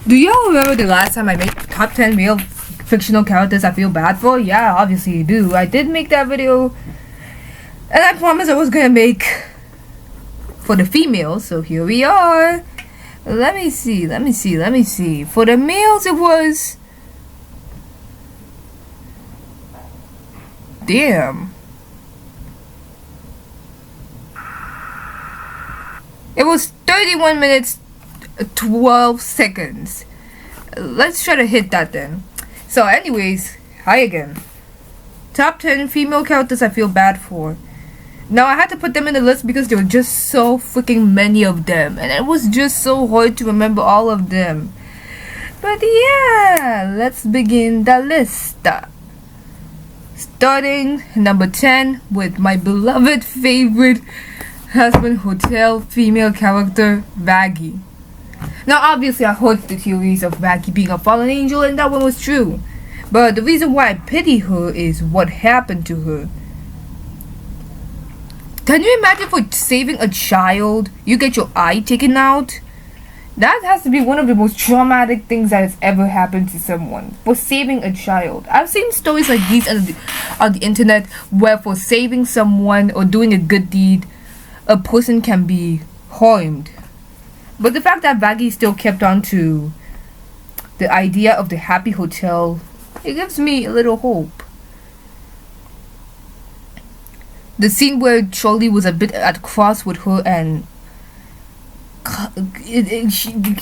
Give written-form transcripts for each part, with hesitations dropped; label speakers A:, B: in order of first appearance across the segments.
A: Do y'all remember the last time I made top 10 real fictional characters I feel bad for? Yeah, obviously you do. I did make that video, and I promised I was gonna make for the females, so here we are. Let me see. For the males, it was... Damn. It was 31 minutes, 12 seconds. Let's try to hit that then. So anyways, hi again. Top 10 female characters I feel bad for. Now I had to put them in the list because there were just so freaking many of them, and it was just so hard to remember all of them. But yeah, let's begin the list. Starting number 10 with my beloved favorite husband hotel female character, Maggie. Now obviously I heard the theories of Maggie being a fallen angel, and that one was true. But the reason why I pity her is what happened to her. Can you imagine for saving a child, you get your eye taken out? That has to be one of the most traumatic things that has ever happened to someone. For saving a child. I've seen stories like these on the internet where for saving someone or doing a good deed, a person can be harmed. But the fact that Maggie still kept on to the idea of the happy hotel, it gives me a little hope. The scene where Charlie was a bit at cross with her, and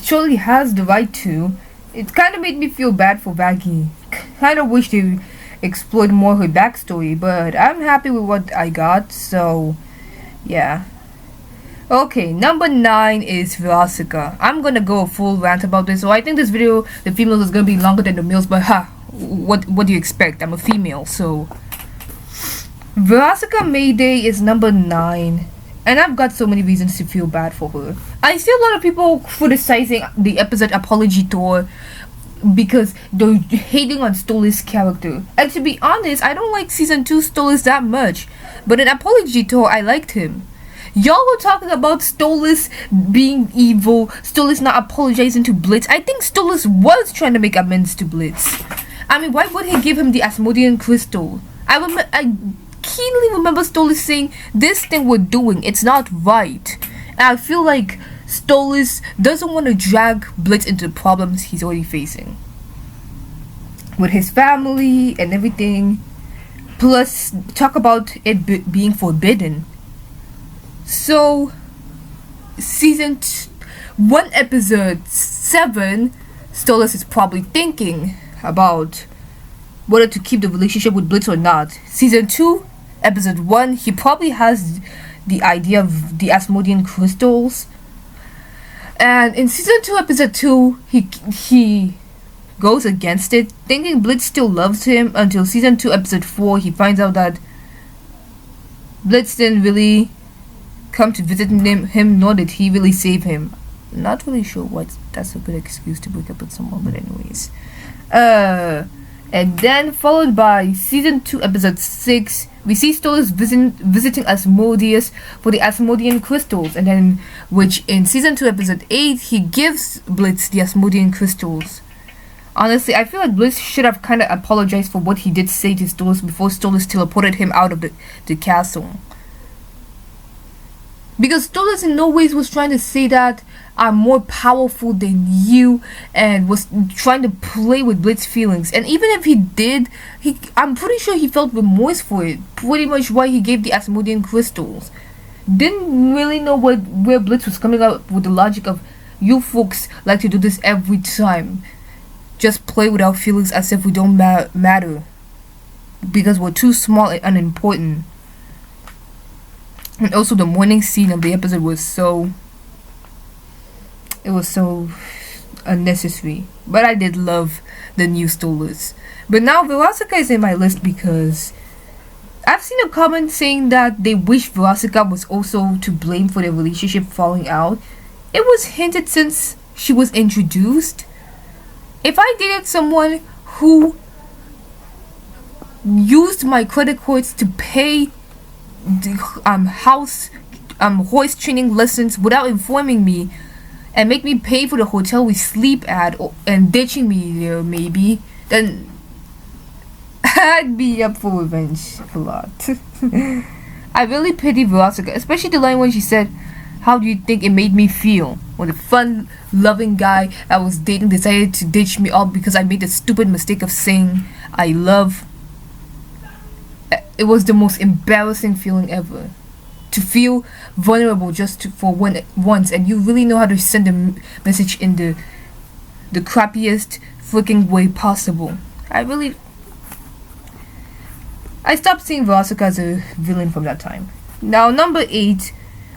A: Charlie has the right to. It kind of made me feel bad for Maggie. Kind of wish they explored more her backstory, but I'm happy with what I got, so yeah. Okay, number 9 is Veronica. I'm gonna go a full rant about this, so I think this video, the females, is gonna be longer than the males, but what do you expect? I'm a female, so... Veronica Mayday is number 9, and I've got so many reasons to feel bad for her. I see a lot of people criticizing the episode Apology Tour because they're hating on Stolas' character. And to be honest, I don't like season 2 Stolas that much, but in Apology Tour, I liked him. Y'all were talking about Stolas being evil, Stolas not apologizing to Blitz. I think Stolas was trying to make amends to Blitz. I mean, why would he give him the Asmodean crystal? I keenly remember Stolas saying, this thing we're doing, it's not right. And I feel like Stolas doesn't want to drag Blitz into the problems he's already facing with his family and everything. Plus, talk about it being forbidden. So, season 1 episode 7, Stolas is probably thinking about whether to keep the relationship with Blitz or not. Season 2, episode 1, he probably has the idea of the Asmodean crystals. And in season 2, episode 2, he goes against it, thinking Blitz still loves him, until season 2, episode 4, he finds out that Blitz didn't really come to visit him, nor did he really save him. Not really sure what that's a good excuse to break up with someone, but anyways. And then followed by season 2 episode 6, we see Stolas visiting Asmodeus for the Asmodean crystals, and then which in season 2 episode 8 he gives Blitz the Asmodean crystals. Honestly, I feel like Blitz should have kind of apologized for what he did say to Stolas before Stolas teleported him out of the castle. Because Stolas in no ways was trying to say that I'm more powerful than you, and was trying to play with Blitz's feelings. And even if he did, I'm pretty sure he felt remorse for it. Pretty much why he gave the Asmodean crystals. Didn't really know where Blitz was coming up with the logic of, you folks like to do this every time. Just play with our feelings as if we don't matter. Because we're too small and unimportant. And also the morning scene of the episode was so unnecessary. But I did love the new Stolas. But now Veronica is in my list because I've seen a comment saying that they wish Veronica was also to blame for their relationship falling out. It was hinted since she was introduced. If I dated someone who used my credit cards to pay the horse training lessons without informing me, and make me pay for the hotel we sleep at, and ditching me there maybe, then I'd be up for revenge a lot. I really pity Veronica, especially the line when she said, "How do you think it made me feel when the fun loving guy I was dating decided to ditch me all because I made the stupid mistake of saying I love." It was the most embarrassing feeling ever. To feel vulnerable for once, and you really know how to send a message in the crappiest freaking way possible. I stopped seeing Veronica as a villain from that time. Now, number 8.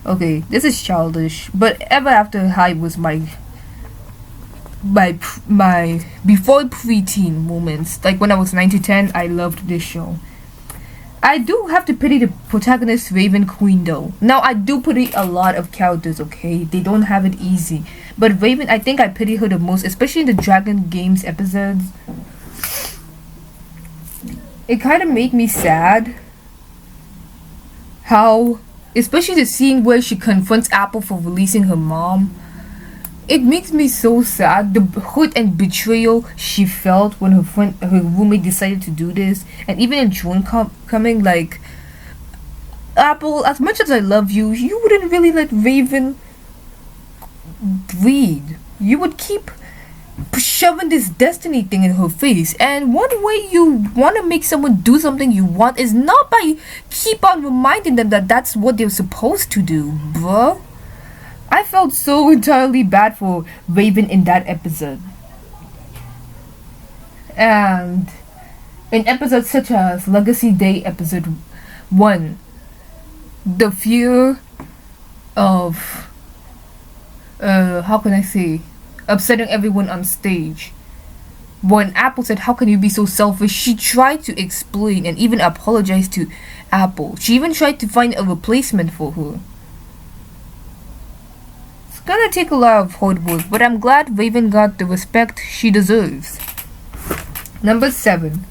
A: Okay, this is childish, but Ever After High was my before preteen moments. Like when I was 9 to 10, I loved this show. I do have to pity the protagonist Raven Queen though. Now I do pity a lot of characters, okay? They don't have it easy. But Raven, I think I pity her the most, especially in the Dragon Games episodes. It kind of made me sad how, especially the scene where she confronts Apple for releasing her mom. It makes me so sad, the hurt and betrayal she felt when her roommate decided to do this. And even in June coming, like, Apple, as much as I love you, you wouldn't really let Raven breathe. You would keep shoving this destiny thing in her face. And one way you want to make someone do something you want is not by keep on reminding them that that's what they're supposed to do, bruh. I felt so entirely bad for Raven in that episode. And in episodes such as Legacy Day episode 1, the fear of how can I say, upsetting everyone on stage. When Apple said, "How can you be so selfish?" she tried to explain and even apologize to Apple. She even tried to find a replacement for her. Gonna take a lot of hard work, but I'm glad Raven got the respect she deserves. Number 7.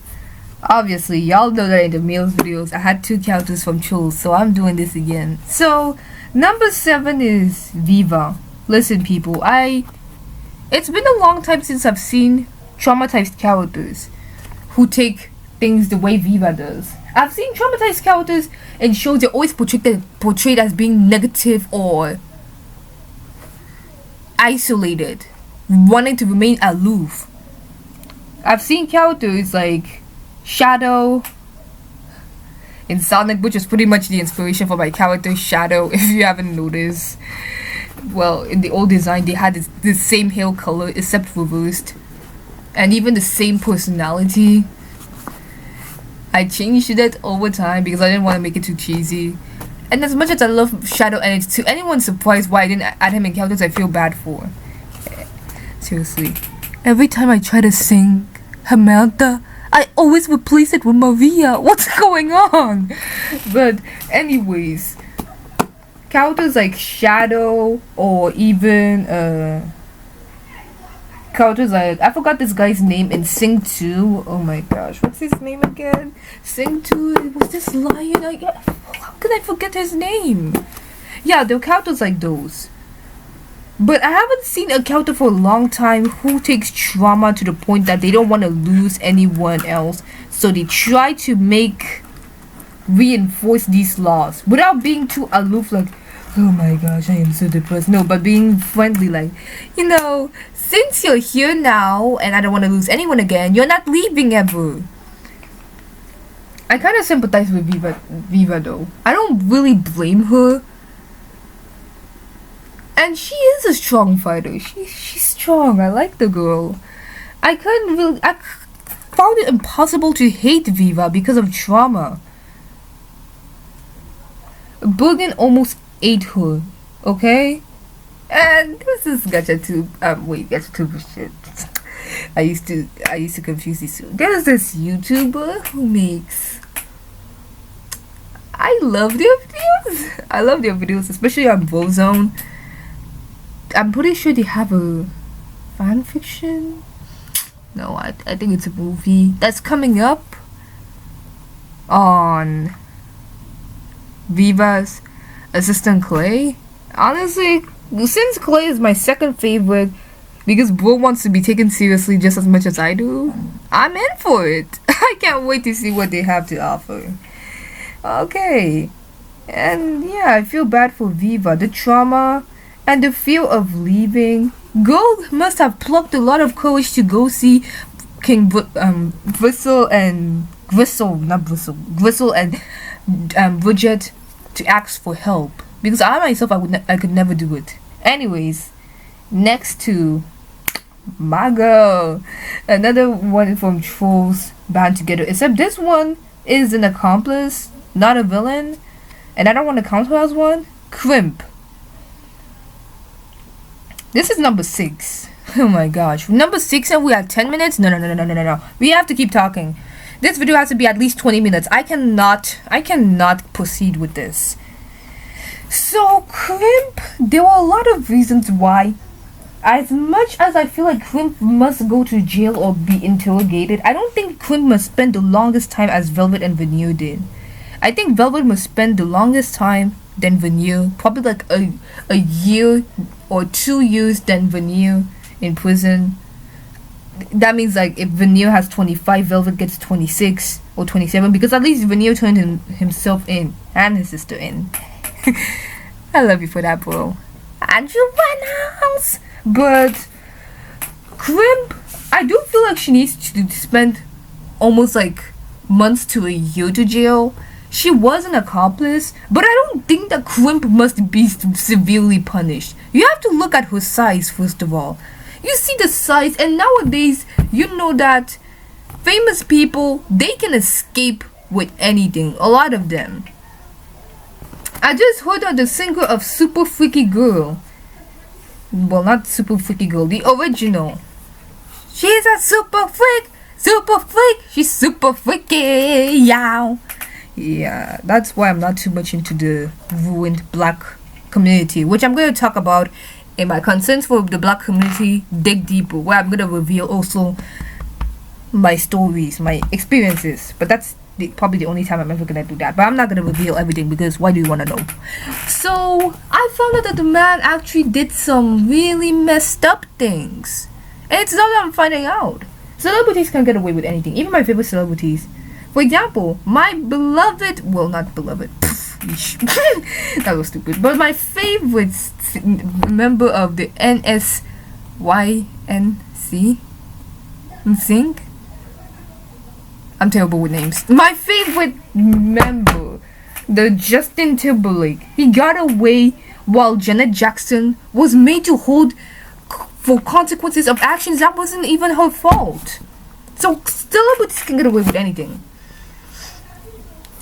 A: Obviously, y'all know that in the Meals videos, I had 2 characters from Trolls, so I'm doing this again. So, number 7 is Viva. Listen, people, it's been a long time since I've seen traumatized characters who take things the way Viva does. I've seen traumatized characters in shows they're always portrayed as being negative or isolated, wanting to remain aloof. I've seen characters like Shadow in Sonic, which is pretty much the inspiration for my character Shadow, if you haven't noticed. Well, in the old design they had the same hair color except reversed, and even the same personality. I changed it over time because I didn't want to make it too cheesy. And as much as I love Shadow, and it's to anyone's surprise why I didn't add him in characters I feel bad for. Seriously. Every time I try to sing Hamilton, I always replace it with Maria. What's going on? But anyways, characters like Shadow, or even characters like, I forgot this guy's name in Sing 2. Oh my gosh, what's his name again? Sing 2, it was this lion. How could I forget his name? Yeah, there are characters like those. But I haven't seen a character for a long time who takes trauma to the point that they don't want to lose anyone else, so they try to reinforce these laws without being too aloof, like, "Oh my gosh, I am so depressed." No, but being friendly, like, since you're here now and I don't want to lose anyone again, you're not leaving ever. I kind of sympathize with Viva though. I don't really blame her. And she is a strong fighter. She's strong. I like the girl. I found it impossible to hate Viva because of trauma. Bergen almost ate her, okay? And this is GachaTube. GachaTube shit. I used to confuse these two. There's this YouTuber who makes, I love their videos. I love their videos, especially on Brozone. I'm pretty sure they have a fan fiction. No, I think it's a movie that's coming up on Viva's assistant Clay. Honestly, Since Clay is my second favorite, because bro wants to be taken seriously just as much as I do, I'm in for it. I can't wait to see what they have to offer. Okay. And yeah, I feel bad for Viva. The trauma and the fear of leaving. Girl must have plucked a lot of courage to go see Gristle and Gristle, not Gristle, Gristle and Bridget to ask for help. Because I myself, I could never do it. Anyways, next to my girl, another one from Trolls Band Together. Except this one is an accomplice, not a villain, and I don't want to count her as one. Crimp. This is number 6. Oh my gosh, number 6, and we are 10 minutes. No. We have to keep talking. This video has to be at least 20 minutes. I cannot proceed with this. So Crimp, there were a lot of reasons why. As much as I feel like Crimp must go to jail or be interrogated, I don't think Crimp must spend the longest time as Velvet and Veneer did. I think Velvet must spend the longest time than Veneer, probably like a year or 2 years than Veneer in prison. That means like if Veneer has 25, Velvet gets 26 or 27, because at least Veneer turned himself in and his sister in. I love you for that, bro. And you went out. But Crimp, I do feel like she needs to spend almost like months to a year to jail. She was an accomplice, but I don't think that Crimp must be severely punished. You have to look at her size first of all. You see the size, and nowadays you know that famous people, they can escape with anything. A lot of them. I just heard that the singer of Super Freaky Girl, well, not Super Freaky Girl, the original. She's a super freak, she's super freaky, yow. Yeah, that's why I'm not too much into the ruined black community, which I'm going to talk about in my concerns for the black community dig deeper, where I'm going to reveal also my stories, my experiences. But that's probably the only time I'm ever going to do that. But I'm not going to reveal everything, because why do you want to know? So I found out that the man actually did some really messed up things, and it's now that I'm finding out. Celebrities can get away with anything, even my favorite celebrities. For example, my beloved, well, not beloved, that was stupid, but my favorite member of the NSYNC, I'm terrible with names. My favorite member, the Justin Timberlake, he got away while Janet Jackson was made to hold for consequences of actions that wasn't even her fault. So celebrities can get away with anything.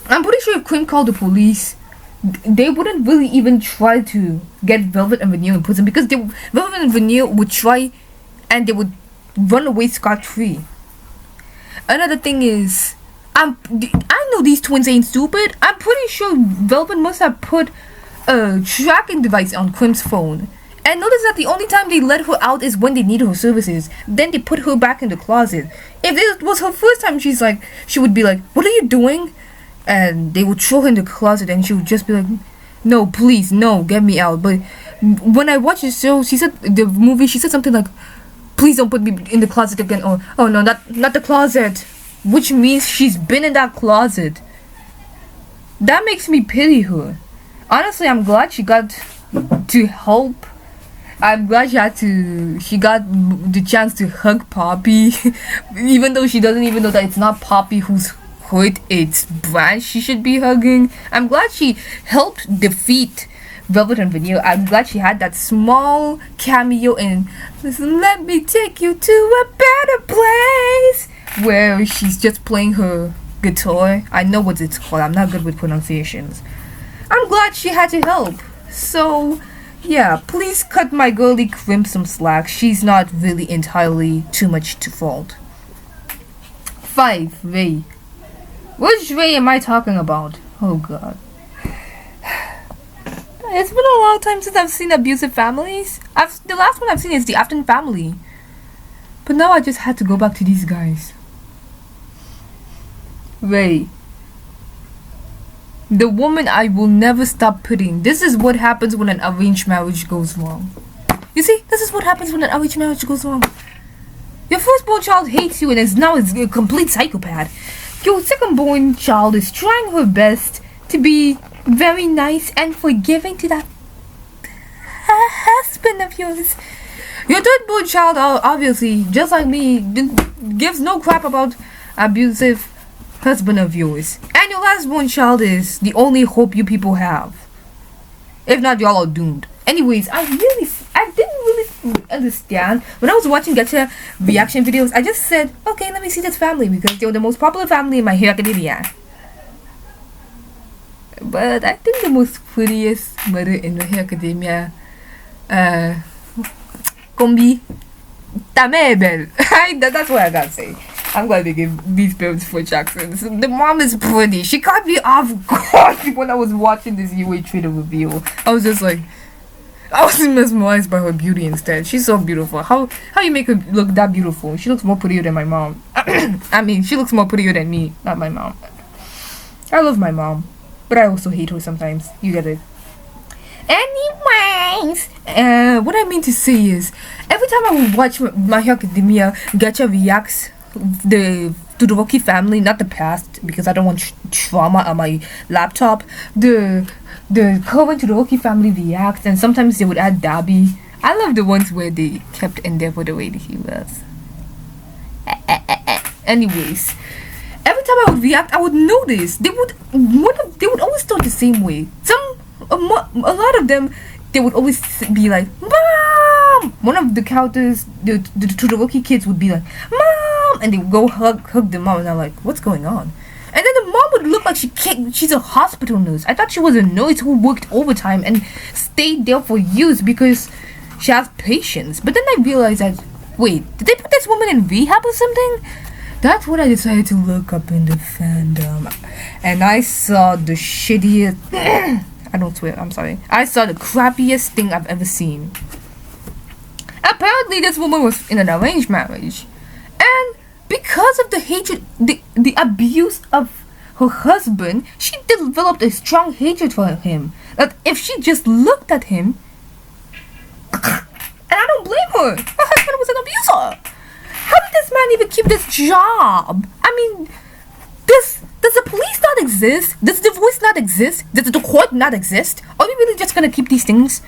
A: I'm pretty sure if Queen called the police, they wouldn't really even try to get Velvet and Veneer in prison, because Velvet and Veneer would try and they would run away scot-free. Another thing is, I know these twins ain't stupid. I'm pretty sure Velvet must have put a tracking device on Quim's phone. And notice that the only time they let her out is when they need her services. Then they put her back in the closet. If it was her first time, she would be like, "What are you doing?" And they would throw her in the closet, and she would just be like, "No, please, no, get me out." But when I watched the show, she said something like, "Please don't put me in the closet again," or "Oh no, not the closet," which means she's been in that closet. That makes me pity her. Honestly, I'm glad she got to help. I'm glad she got the chance to hug Poppy, even though she doesn't even know that it's not Poppy who's hurt, it's Branch she should be hugging. I'm glad she helped defeat Velvet and Veneer. I'm glad she had that small cameo in "Listen, Let Me Take You to a Better Place," where she's just playing her guitar. I know what it's called. I'm not good with pronunciations. I'm glad she had to help. So yeah, please cut my girly Crimp some slack. She's not really entirely too much to fault. 5. Ray. Which Ray am I talking about? Oh god. It's been a long time since I've seen abusive families. The last one I've seen is the Afton family. But now I just had to go back to these guys. Ray. The woman I will never stop pitying. This is what happens when an arranged marriage goes wrong. You see, this is what happens when an arranged marriage goes wrong. Your firstborn child hates you and is now a complete psychopath. Your secondborn child is trying her best to be very nice and forgiving to that husband of yours. Your thirdborn child, obviously, just like me, gives no crap about abusive husband of yours. And your lastborn child is the only hope you people have. If not, y'all are doomed. Anyways, I didn't really understand. When I was watching Gacha reaction videos, I just said, okay, let me see this family because they were the most popular family in My Hero Academia. But I think the most prettiest mother in My Hero Academia, Kombi, Tamebel. That's what I gotta say. I'm glad they gave these parents French accents. The mom is pretty. She caught me off guard when I was watching this UA trailer review. I was just like, I was mesmerized by her beauty instead. She's so beautiful. How you make her look that beautiful? She looks more prettier than my mom. I mean, she looks more prettier than me, not my mom. I love my mom, but I also hate her sometimes. You get it. Anyways, what I mean to say is, every time I would watch My Hero Academia, Gacha reacts to the Rocky family, not the past, because I don't want trauma on my laptop. The current to the Rocky family reacts, and sometimes they would add Dabi. I love the ones where they kept Endeavor the way that he was. Anyways, every time I would react, I would notice they would always start the same way. A lot of them, they would always be like, Mom! One of the characters, the Todoroki kids would be like, Mom! And they would go hug the mom, and I'm like, what's going on? And then the mom would look like she's a hospital nurse. I thought she was a nurse who worked overtime and stayed there for years because she has patience. But then I realized that, wait, did they put this woman in rehab or something? That's what I decided to look up in the fandom. And I saw the shittiest... I don't swear, I'm sorry. I saw the crappiest thing I've ever seen. Apparently this woman was in an arranged marriage. And because of the hatred, the abuse of her husband, she developed a strong hatred for him. That if she just looked at him, and I don't blame her, her husband was an abuser. How did this man even keep this job? I mean, does the police not exist? Does the voice not exist? Does the court not exist? Are we really just gonna keep these things?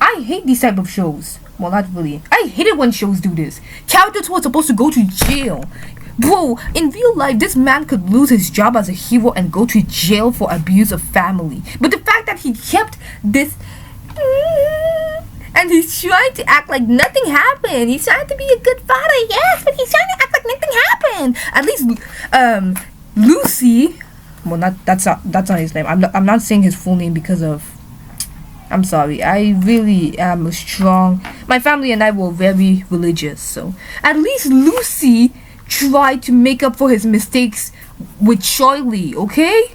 A: I hate these type of shows. Well, not really. I hate it when shows do this. Characters who are supposed to go to jail. Bro, in real life, this man could lose his job as a hero and go to jail for abuse of family. But the fact that he kept this... and he's trying to act like nothing happened. He's trying to be a good father, yes, but he's trying to act like nothing happened. At least, Lucy... Well, that's not his name. I'm not saying his full name because of... I'm sorry. I really am strong. My family and I were very religious, so... At least Lucy tried to make up for his mistakes with Charlie, okay?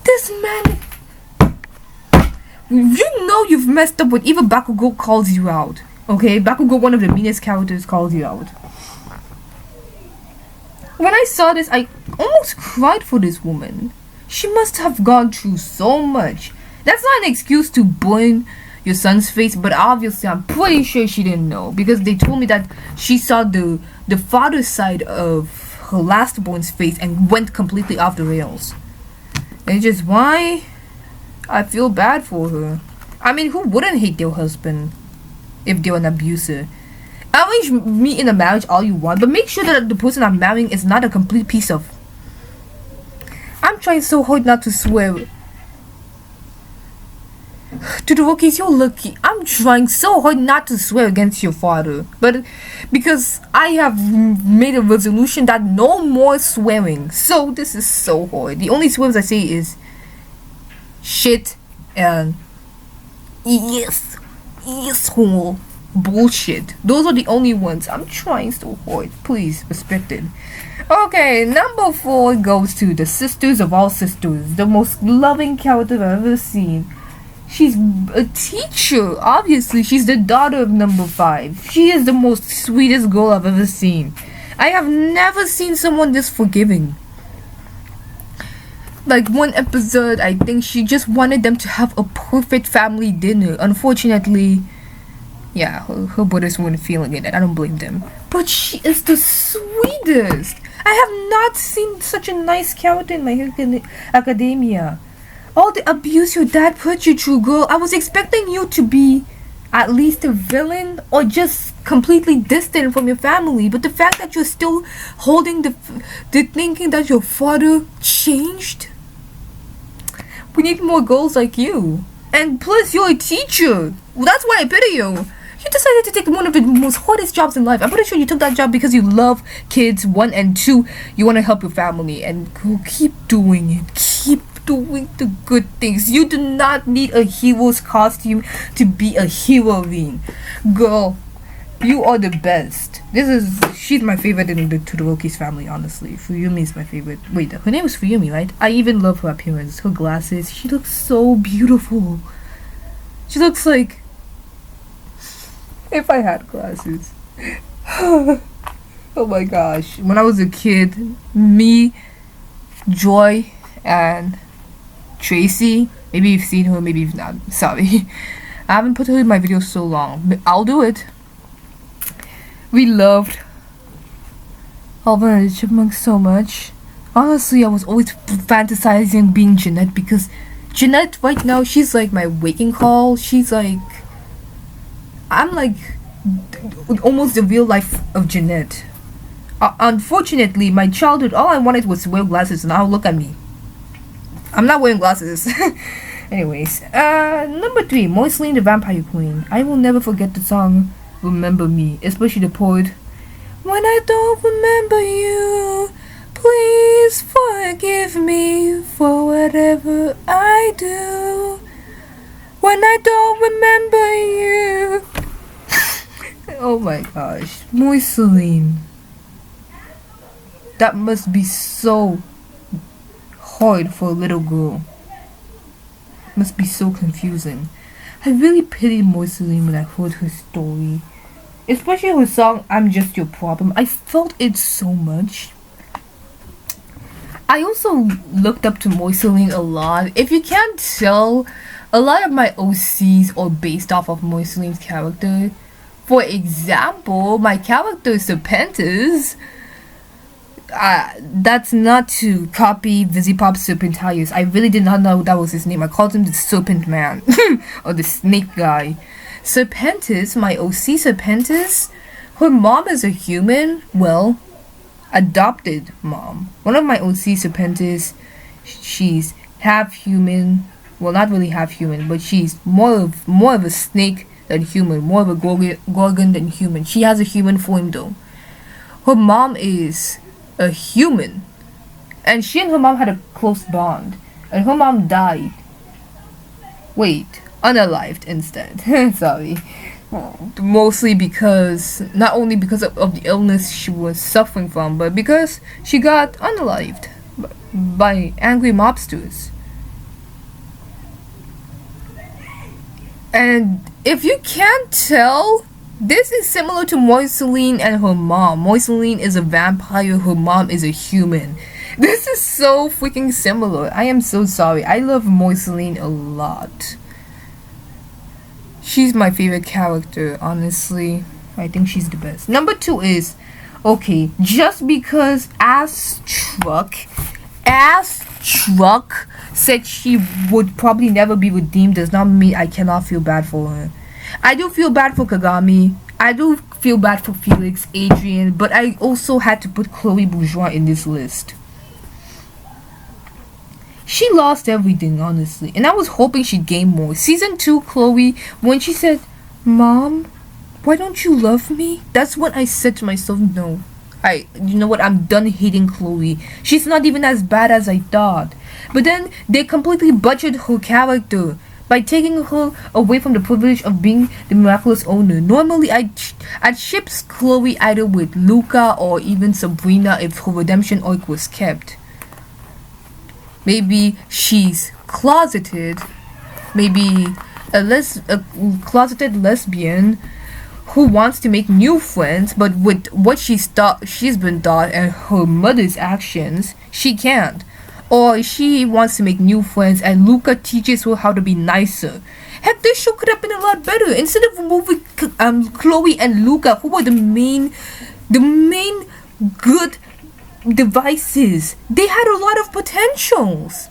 A: This man... You know you've messed up when even Bakugo calls you out, okay? Bakugo, one of the meanest characters, calls you out. When I saw this, I almost cried for this woman. She must have gone through so much. That's not an excuse to burn your son's face, but obviously I'm pretty sure she didn't know, because they told me that she saw the father's side of her last-born's face and went completely off the rails. And it's just why I feel bad for her. I mean, who wouldn't hate their husband if they're an abuser? Arrange me in a marriage all you want, but make sure that the person I'm marrying is not a complete piece of... I'm trying so hard not to swear. To the rookies, you're lucky. I'm trying so hard not to swear against your father, but because I have made a resolution that no more swearing. So this is so hard. The only swears I say is shit and yes, bullshit. Those are the only ones. I'm trying so hard. Please respect it. Okay, number 4 goes to the sisters of all sisters, the most loving character I've ever seen. She's a teacher. Obviously, she's the daughter of number 5. She is the most sweetest girl I've ever seen. I have never seen someone this forgiving. Like one episode, I think she just wanted them to have a perfect family dinner. Unfortunately, yeah, her brothers weren't feeling it, and I don't blame them. But she is the sweetest. I have not seen such a nice character in My Hero Academia. All the abuse your dad put you through, girl. I was expecting you to be at least a villain or just completely distant from your family. But the fact that you're still holding the thinking that your father changed. We need more girls like you. And plus, you're a teacher. Well, that's why I pity you. You decided to take one of the most hardest jobs in life. I'm pretty sure you took that job because you love kids, one, and two, you want to help your family. And go keep doing it. Keep doing the good things. You do not need a hero's costume to be a heroine. Girl, you are the best. She's my favorite in the Todoroki's family, honestly. Fuyumi is my favorite. Wait, her name is Fuyumi, right? I even love her appearance. Her glasses. She looks so beautiful. She looks like if I had glasses. Oh my gosh. When I was a kid, me, Joy, and Tracy, maybe you've seen her, maybe you've not. Sorry. I haven't put her in my videos so long, but I'll do it. We loved Alvin and the Chipmunks so much. Honestly, I was always fantasizing being Jeanette because Jeanette right now, she's like my waking call. She's like, I'm like almost the real life of Jeanette. Unfortunately, my childhood, all I wanted was to wear glasses. Now look at me. I'm not wearing glasses. Anyways, number 3, Moiseline the Vampire Queen. I will never forget the song Remember Me, especially the part when I don't remember you, please forgive me for whatever I do. When I don't remember you. Oh my gosh, Moiseline. That must be so hard for a little girl. Must be so confusing. I really pitied Moiseline when I heard her story. Especially her song, I'm Just Your Problem. I felt it so much. I also looked up to Moiseline a lot. If you can't tell, a lot of my OCs are based off of Moiseline's character. For example, my character Serpentis. That's not to copy Visipop's Serpentius. I really did not know that was his name. I called him the Serpent Man or the Snake Guy. Serpentis, my OC Serpentis, her mom is a human. Well, adopted mom. One of my OC Serpentis, she's half human. Well, not really half human, but she's more of a snake than human. More of a gorgon than human. She has a human form though. Her mom is a human, and she and her mom had a close bond, and her mom died. Wait, unalived instead. Sorry. Mostly because, not only because of the illness she was suffering from, but because she got unalived by angry mobsters. And if you can't tell, this is similar to Moiseline and her mom. Moiseline is a vampire, her mom is a human. This is so freaking similar. I am so sorry. I love Moiseline a lot. She's my favorite character, honestly. I think she's the best. Number 2 is, okay, just because Ass Truck said she would probably never be redeemed does not mean I cannot feel bad for her. I do feel bad for Kagami. I do feel bad for Felix, Adrian, but I also had to put Chloe Bourgeois in this list. She lost everything, honestly, and I was hoping she'd gain more. Season 2, Chloe, when she said, "Mom, why don't you love me?" That's when I said to myself, no. You know what, I'm done hating Chloe. She's not even as bad as I thought. But then, they completely butchered her character by taking her away from the privilege of being the miraculous owner. Normally, I'd ship Chloe either with Luca or even Sabrina if her redemption arc was kept. Maybe she's closeted, maybe a closeted lesbian who wants to make new friends, but with what she's been taught and her mother's actions, she can't. or she wants to make new friends and Luca teaches her how to be nicer. Heck, this show could have been a lot better. Instead of removing Chloe and Luca, who were the main good devices, they had a lot of potentials.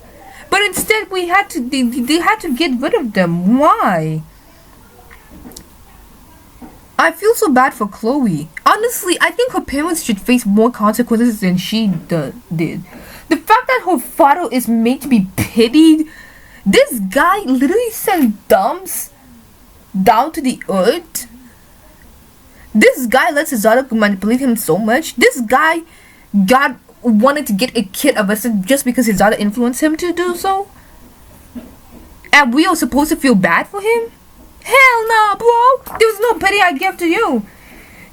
A: But instead, they had to get rid of them. Why? I feel so bad for Chloe. Honestly, I think her parents should face more consequences than she did. The fact that her father is made to be pitied, this guy literally sent dumps down to the earth. This guy lets his daughter manipulate him so much. This guy wanted to get a kid arrested just because his daughter influenced him to do so. And we are supposed to feel bad for him? Hell no, bro. There's no pity I give to you.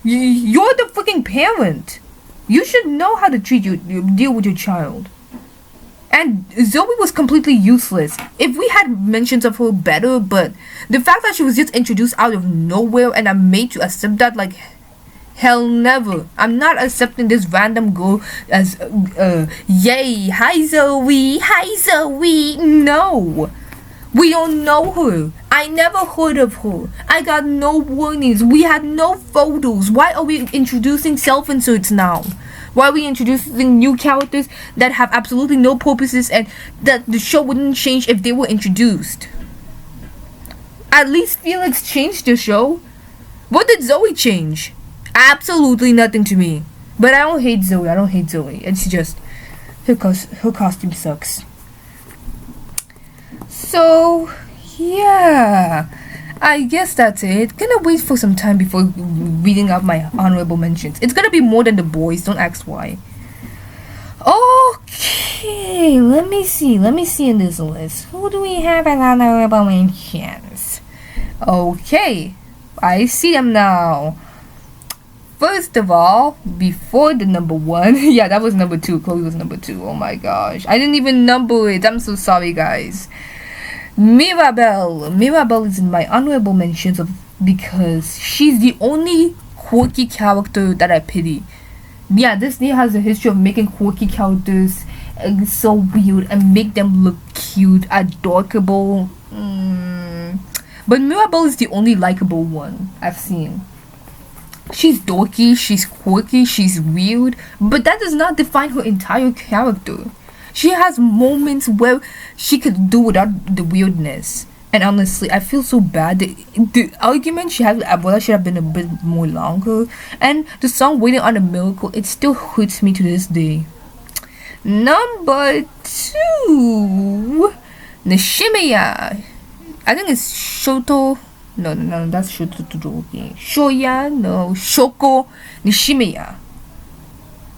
A: You're the freaking parent. You should know how to deal with your child. And Zoe was completely useless. If we had mentions of her better, but the fact that she was just introduced out of nowhere and I'm made to accept that, like, hell never. I'm not accepting this random girl as, yay, hi Zoe, no. We don't know her. I never heard of her. I got no warnings. We had no photos. Why are we introducing self-inserts now? Why are we introducing new characters that have absolutely no purposes and that the show wouldn't change if they were introduced? At least Felix changed the show. What did Zoe change? Absolutely nothing to me. But I don't hate Zoe. It's just her costume sucks. So, yeah, I guess that's it. Gonna wait for some time before reading out my honorable mentions. It's gonna be more than the boys, don't ask why. Okay, let me see in this list. Who do we have as honorable mentions? Okay, I see them now. First of all, before the number one, yeah, that was number two. Chloe was number two. Oh my gosh, I didn't even number it. I'm so sorry, guys. Mirabelle is in my honorable mentions because she's the only quirky character that I pity. Yeah, Disney has a history of making quirky characters so weird and make them look cute, adorable. But Mirabelle is the only likable one I've seen. She's dorky, she's quirky, she's weird, but that does not define her entire character. She has moments where she could do without the weirdness. And honestly, I feel so bad. The argument she had with Abuela should have been a bit more longer. And the song Waiting on a Miracle, it still hurts me to this day. Number two, Nishimiya. I think it's Shoto. No, that's Shoto Todoroki. Shoya, no, Shoko Nishimiya.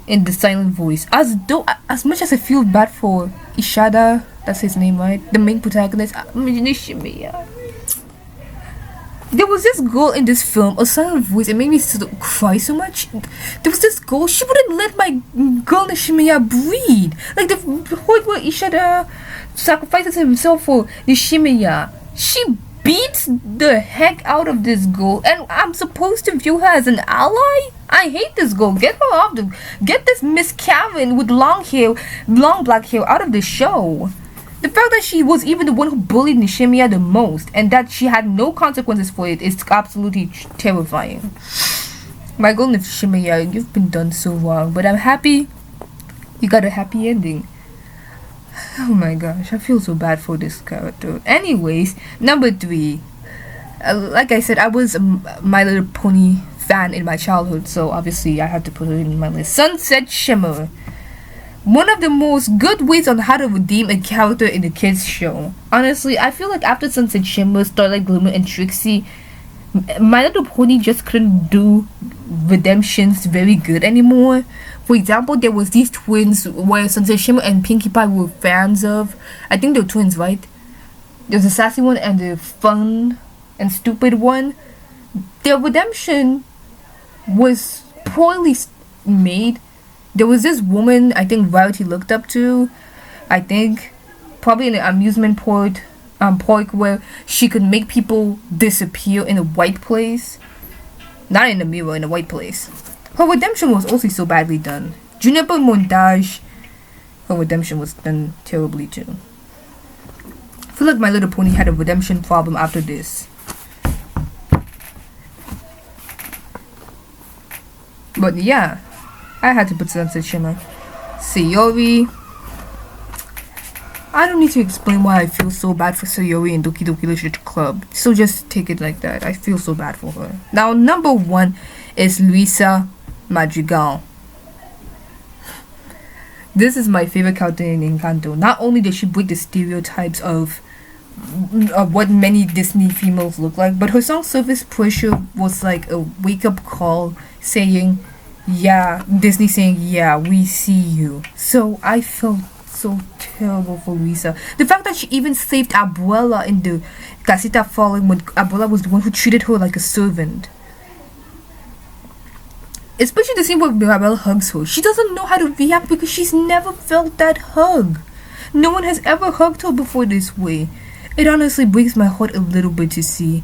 A: In the silent voice. As much as I feel bad for Ishada, that's his name, right? The main protagonist, Nishimiya. There was this girl in this film, a silent voice, it made me cry so much. There was this girl, she wouldn't let my girl Nishimiya breathe. Like the point where Ishada sacrifices himself for Nishimiya. She beats the heck out of this girl, and I'm supposed to view her as an ally? I hate this girl. Get her off get this Miss Karen with long black hair out of the show. The fact that she was even the one who bullied Nishimiya the most and that she had no consequences for it is absolutely terrifying. My girl Nishimiya, you've been done so wrong, but I'm happy you got a happy ending. Oh my gosh, I feel so bad for this character. Anyways, number three. Like I said, I was a My Little Pony fan in my childhood, so obviously I had to put it in my list. Sunset Shimmer. One of the most good ways on how to redeem a character in a kids show. Honestly, I feel like after Sunset Shimmer, Starlight Glimmer, and Trixie, My Little Pony just couldn't do redemptions very good anymore. For example, there was these twins where Sunset Shimmer and Pinkie Pie were fans of. I think they were twins, right? There's the sassy one and the fun and stupid one. Their redemption was poorly made. There was this woman I think Variety looked up to, I think, probably in an amusement park where she could make people disappear in a white place. Not in a mirror, in a white place. Her redemption was also so badly done. Juniper Montage, her redemption was done terribly too. I feel like My Little Pony had a redemption problem after this. But yeah, I had to put Sunset Shimmer. Sayori. I don't need to explain why I feel so bad for Sayori in Doki Doki Literature Club. So just take it like that. I feel so bad for her. Now, number 1 is Luisa Madrigal. This is my favorite character in Encanto. Not only does she break the stereotypes of what many Disney females look like, but her song Surface Pressure was like a wake-up call saying, yeah, Disney saying, yeah, we see you. So I felt so terrible for Luisa. The fact that she even saved Abuela in the Casita falling when Abuela was the one who treated her like a servant. Especially the scene where Mirabel hugs her. She doesn't know how to react because she's never felt that hug. No one has ever hugged her before this way. It honestly breaks my heart a little bit to see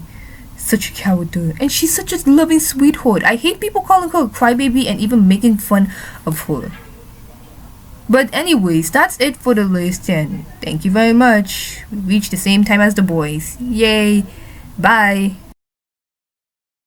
A: such a character. And she's such a loving sweetheart. I hate people calling her a crybaby and even making fun of her. But anyways, that's it for the list 10. Thank you very much. We reached the same time as the boys. Yay. Bye.